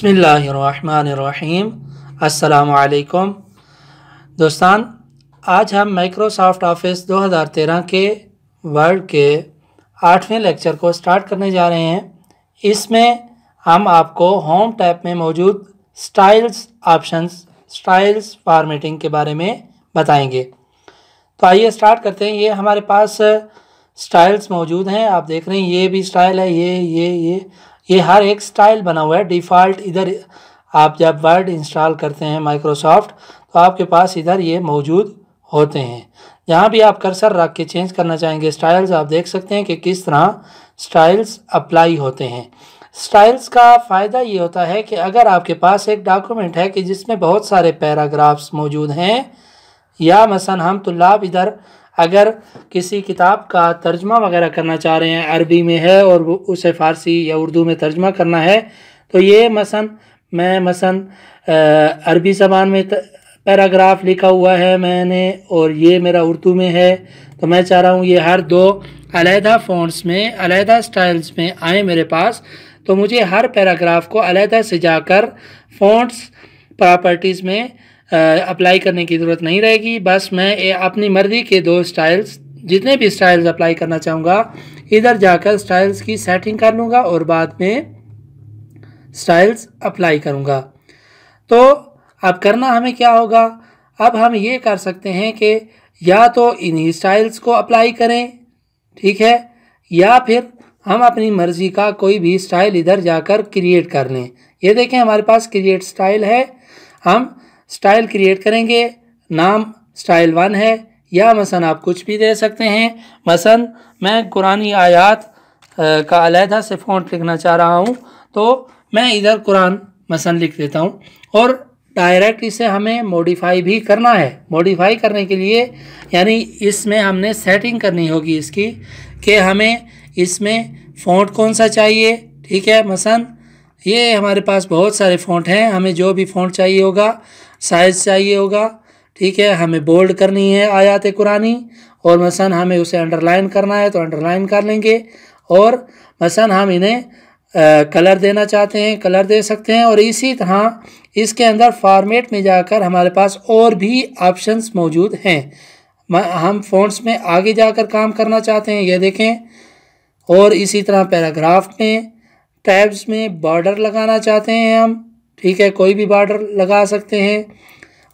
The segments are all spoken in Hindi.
बिस्मिल्लाहिर्रहमानिर्रहीम। अस्सलामु अलैकुम दोस्तान, आज हम माइक्रोसॉफ्ट ऑफिस 2013 के वर्ड के 8वें लेक्चर को स्टार्ट करने जा रहे हैं। इसमें हम आपको होम टैब में मौजूद स्टाइल्स ऑप्शंस, स्टाइल्स फॉर्मेटिंग के बारे में बताएंगे। तो आइए स्टार्ट करते हैं। ये हमारे पास स्टाइल्स मौजूद हैं, आप देख रहे हैं ये भी स्टाइल है, ये हर एक स्टाइल बना हुआ है डिफ़ॉल्ट। इधर आप जब वर्ड इंस्टॉल करते हैं माइक्रोसॉफ्ट तो आपके पास इधर ये मौजूद होते हैं। जहाँ भी आप कर्सर रख के चेंज करना चाहेंगे स्टाइल्स, आप देख सकते हैं कि किस तरह स्टाइल्स अप्लाई होते हैं। स्टाइल्स का फ़ायदा ये होता है कि अगर आपके पास एक डॉक्यूमेंट है कि जिसमें बहुत सारे पैराग्राफ्स मौजूद हैं, या मसलन हम तुल्लाब इधर अगर किसी किताब का तर्जमा वगैरह करना चाह रहे हैं, अरबी में है और उसे फ़ारसी या उर्दू में तर्जमा करना है, तो ये मैं अरबी ज़बान में पैराग्राफ लिखा हुआ है मैंने और ये मेरा उर्दू में है, तो मैं चाह रहा हूँ ये हर दो अलहदा फ़ॉन्ट्स में अलहदा स्टाइल्स में आए मेरे पास। तो मुझे हर पैराग्राफ को अलहदा से जाकर फ़ॉन्ट्स प्रॉपर्टीज़ में अप्लाई करने की ज़रूरत नहीं रहेगी। बस मैं अपनी मर्ज़ी के दो स्टाइल्स, जितने भी स्टाइल्स अप्लाई करना चाहूँगा, इधर जाकर स्टाइल्स की सेटिंग कर लूँगा और बाद में स्टाइल्स अप्लाई करूँगा। तो अब करना हमें क्या होगा, अब हम ये कर सकते हैं कि या तो इन्हीं स्टाइल्स को अप्लाई करें, ठीक है, या फिर हम अपनी मर्ज़ी का कोई भी स्टाइल इधर जाकर क्रिएट कर लें। ये देखें हमारे पास क्रिएट स्टाइल है, हम स्टाइल क्रिएट करेंगे, नाम स्टाइल 1 है, या मसलन आप कुछ भी दे सकते हैं। मसलन मैं कुरानी आयात का अलहदा से फ़ॉन्ट लिखना चाह रहा हूँ, तो मैं इधर कुरान मसलन लिख देता हूँ और डायरेक्ट इसे हमें मॉडिफाई भी करना है। मॉडिफाई करने के लिए यानी इसमें हमने सेटिंग करनी होगी इसकी कि हमें इसमें फ़ॉन्ट कौन सा चाहिए, ठीक है। मसलन ये हमारे पास बहुत सारे फ़ॉन्ट हैं, हमें जो भी फ़ॉन्ट चाहिए होगा, साइज़ चाहिए होगा, ठीक है। हमें बोल्ड करनी है आयात कुरानी और मसलन हमें उसे अंडरलाइन करना है तो अंडरलाइन कर लेंगे, और मसलन हम इन्हें कलर देना चाहते हैं, कलर दे सकते हैं। और इसी तरह इसके अंदर फॉर्मेट में जाकर हमारे पास और भी ऑप्शंस मौजूद हैं। हम फ़ॉन्ट्स में आगे जाकर काम करना चाहते हैं, ये देखें। और इसी तरह पैराग्राफ में, टैब्स में बॉर्डर लगाना चाहते हैं हम, ठीक है, कोई भी बॉर्डर लगा सकते हैं।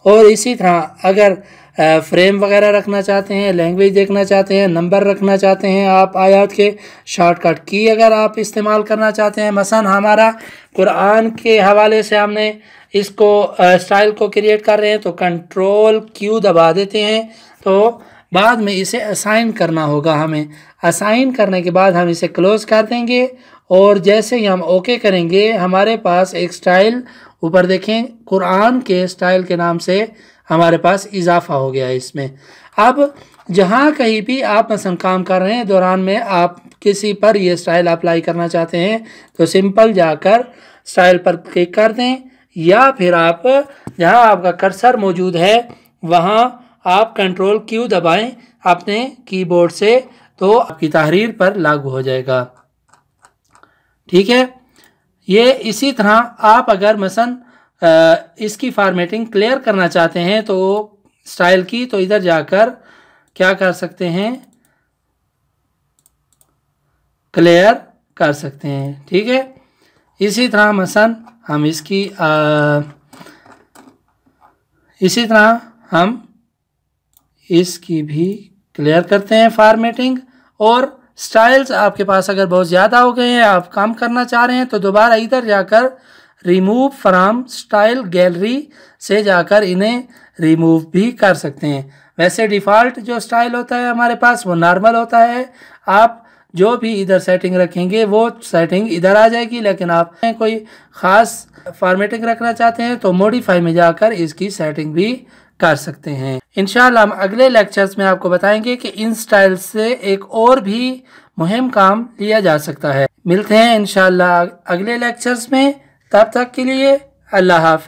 और इसी तरह अगर फ्रेम वगैरह रखना चाहते हैं, लैंग्वेज देखना चाहते हैं, नंबर रखना चाहते हैं, आप आयत के शॉर्टकट की अगर आप इस्तेमाल करना चाहते हैं, मसलन हमारा कुरान के हवाले से हमने इसको स्टाइल को क्रिएट कर रहे हैं तो कंट्रोल Q दबा देते हैं, तो बाद में इसे असाइन करना होगा हमें। असाइन करने के बाद हम इसे क्लोज़ कर देंगे और जैसे ही हम ओके करेंगे हमारे पास एक स्टाइल ऊपर देखें कुरान के स्टाइल के नाम से हमारे पास इजाफा हो गया है इसमें। अब जहाँ कहीं भी आप मसलन काम कर रहे हैं दौरान में आप किसी पर ये स्टाइल अप्लाई करना चाहते हैं तो सिंपल जाकर स्टाइल पर क्लिक कर दें, या फिर आप जहाँ आपका कर्सर मौजूद है वहाँ आप कंट्रोल Q दबाएं अपने कीबोर्ड से, तो आपकी तहरीर पर लागू हो जाएगा, ठीक है। ये इसी तरह आप अगर मसलन इसकी फॉर्मेटिंग क्लियर करना चाहते हैं तो स्टाइल की, तो इधर जाकर क्या कर सकते हैं, क्लियर कर सकते हैं, ठीक है। इसी तरह मसलन हम इसकी भी क्लियर करते हैं फॉर्मेटिंग। और स्टाइल्स आपके पास अगर बहुत ज़्यादा हो गए हैं, आप काम करना चाह रहे हैं, तो दोबारा इधर जाकर रिमूव फ्रॉम स्टाइल गैलरी से जाकर इन्हें रिमूव भी कर सकते हैं। वैसे डिफ़ॉल्ट जो स्टाइल होता है हमारे पास वो नॉर्मल होता है, आप जो भी इधर सेटिंग रखेंगे वो सेटिंग इधर आ जाएगी, लेकिन आप कोई ख़ास फॉर्मेटिंग रखना चाहते हैं तो मॉडिफाई में जाकर इसकी सेटिंग भी कर सकते हैं। इंशाल्लाह हम अगले लेक्चर्स में आपको बताएंगे कि इन स्टाइल से एक और भी मुहिम काम लिया जा सकता है। मिलते हैं इंशाल्लाह अगले लेक्चर्स में, तब तक के लिए अल्लाह हाफ़िज़।